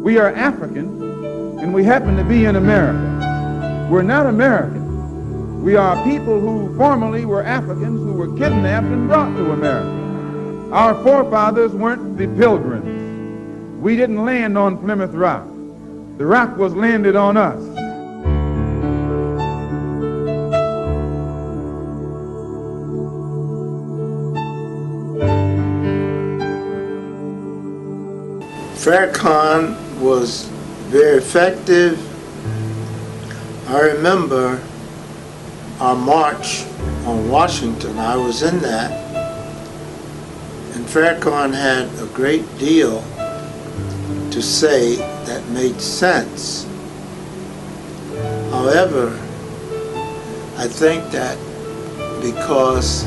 We are African, and we happen to be in America. We're not American. We are people who formerly were Africans who were kidnapped and brought to America. Our forefathers weren't the Pilgrims. We didn't land on Plymouth Rock. The rock was landed on us. Farrakhan was very effective. I remember our march on Washington. I was in that, and Farrakhan had a great deal to say that made sense. However, I think that because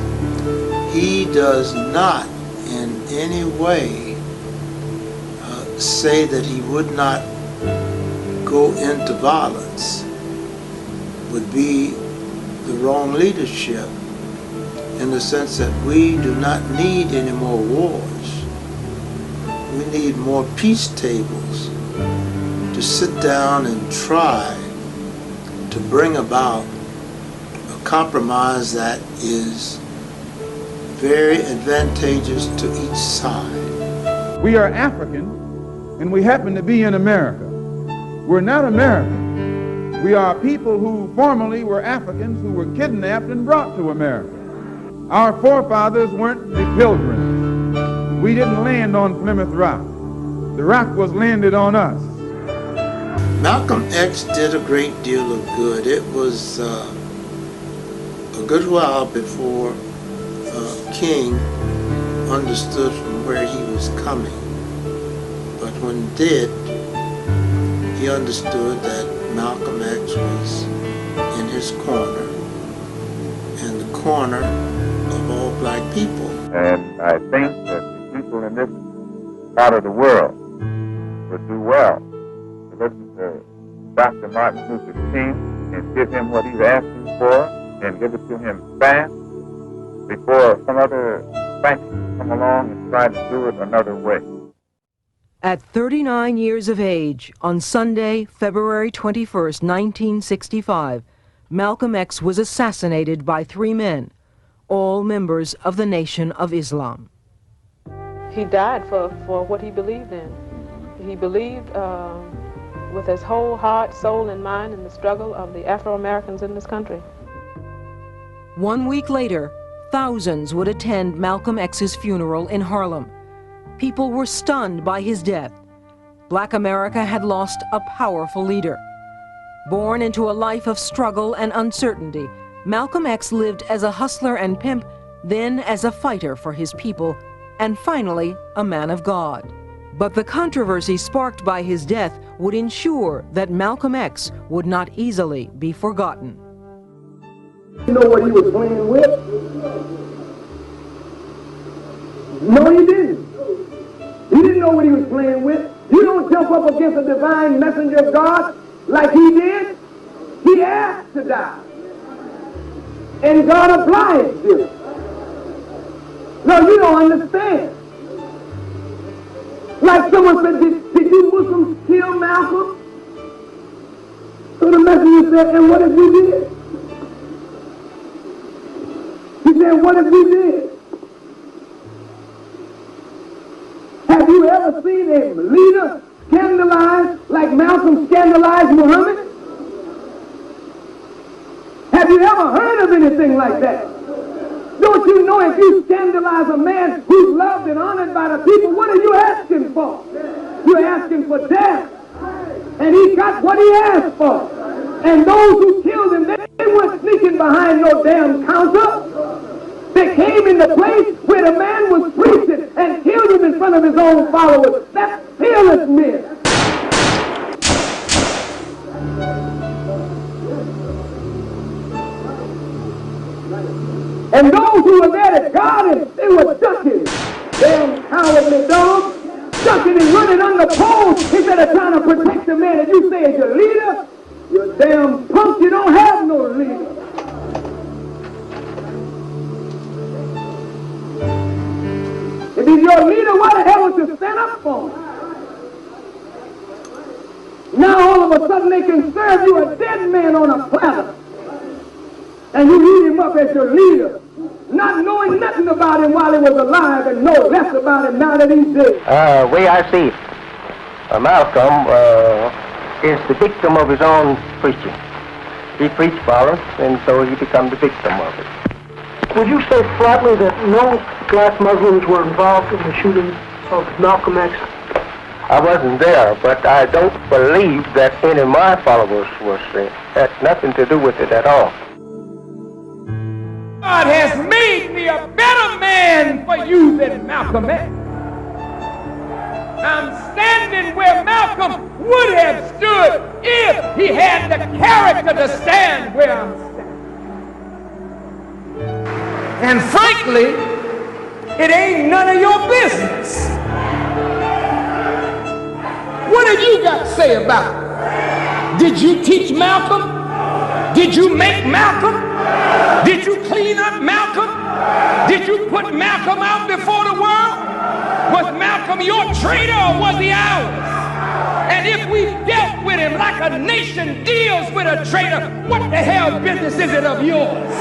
he does not in any way say that he would not go into violence would be the wrong leadership, in the sense that we do not need any more wars. We need more peace tables to sit down and try to bring about a compromise that is very advantageous to each side. We are African, and we happen to be in America. We're not American. We are people who formerly were Africans who were kidnapped and brought to America. Our forefathers weren't the Pilgrims. We didn't land on Plymouth Rock. The rock was landed on us. Malcolm X did a great deal of good. It was a good while before King understood from where he was coming. But when he did, he understood that Malcolm X was in his corner, and the corner of all black people. And I think that the people in this part of the world would do well to listen to Dr. Martin Luther King and give him what he's asking for, and give it to him fast before some other faction come along and try to do it another way. At 39 years of age, on Sunday, February 21st, 1965, Malcolm X was assassinated by 3 men, all members of the Nation of Islam. He died for what he believed in. He believed with his whole heart, soul, and mind in the struggle of the Afro-Americans in this country. 1 week later, thousands would attend Malcolm X's funeral in Harlem. People were stunned by his death. Black America had lost a powerful leader. Born into a life of struggle and uncertainty, Malcolm X lived as a hustler and pimp, then as a fighter for his people, and finally a man of God. But the controversy sparked by his death would ensure that Malcolm X would not easily be forgotten. You know what he was playing with? No, he didn't. He didn't know what he was playing with. You don't jump up against a divine messenger of God like he did. He asked to die. And God obliged him. No, you don't understand. Like someone said, did you Muslims kill Malcolm? So the messenger said, and what if we did? He said, what if we did? Have you ever seen a leader scandalized like Malcolm scandalized Muhammad? Have you ever heard of anything like that? Don't you know if you scandalize a man who's loved and honored by the people, what are you asking for? You're asking for death. And he got what he asked for. And those who killed him, they weren't sneaking behind no damn counter. They came in the place where the man was preaching and killed him in front of his own followers. That's fearless men. And those who were there to guard him, they were ducking. Damn cowardly dogs, ducking and running under poles instead of trying to protect the man that you say is your leader. You damn punk, you don't have no leader. If he's your leader, why the hell would you stand up for him? all of a sudden they can serve you a dead man on a platter. And you eat him up as your leader, not knowing nothing about him while he was alive and know less about him now that he's dead. Way I see it, Malcolm is the victim of his own preaching. He preached violence, and so he became the victim of it. Would you say flatly that no black Muslims were involved in the shooting of Malcolm X? I wasn't there, but I don't believe that any of my followers had nothing to do with it at all. God has made me a better man for you than Malcolm X. I'm standing where Malcolm would have stood if he had the character to stand where I'm standing. And frankly, it ain't none of your business. What have you got to say about it? Did you teach Malcolm? Did you make Malcolm? Did you clean up Malcolm? Did you put Malcolm out before the world? Was Malcolm your traitor or was he ours? And if we dealt with him like a nation deals with a traitor, what the hell business is it of yours?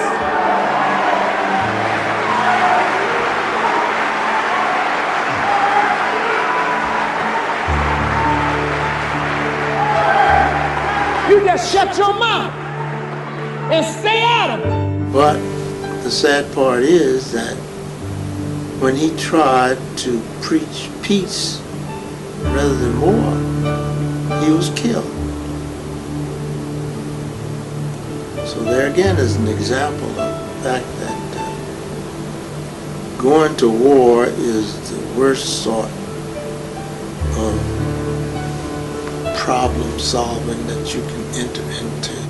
You just shut your mouth and stay out of it. But the sad part is that when he tried to preach peace rather than war, he was killed. So there again is an example of the fact that going to war is the worst sort of problem solving that you can enter into.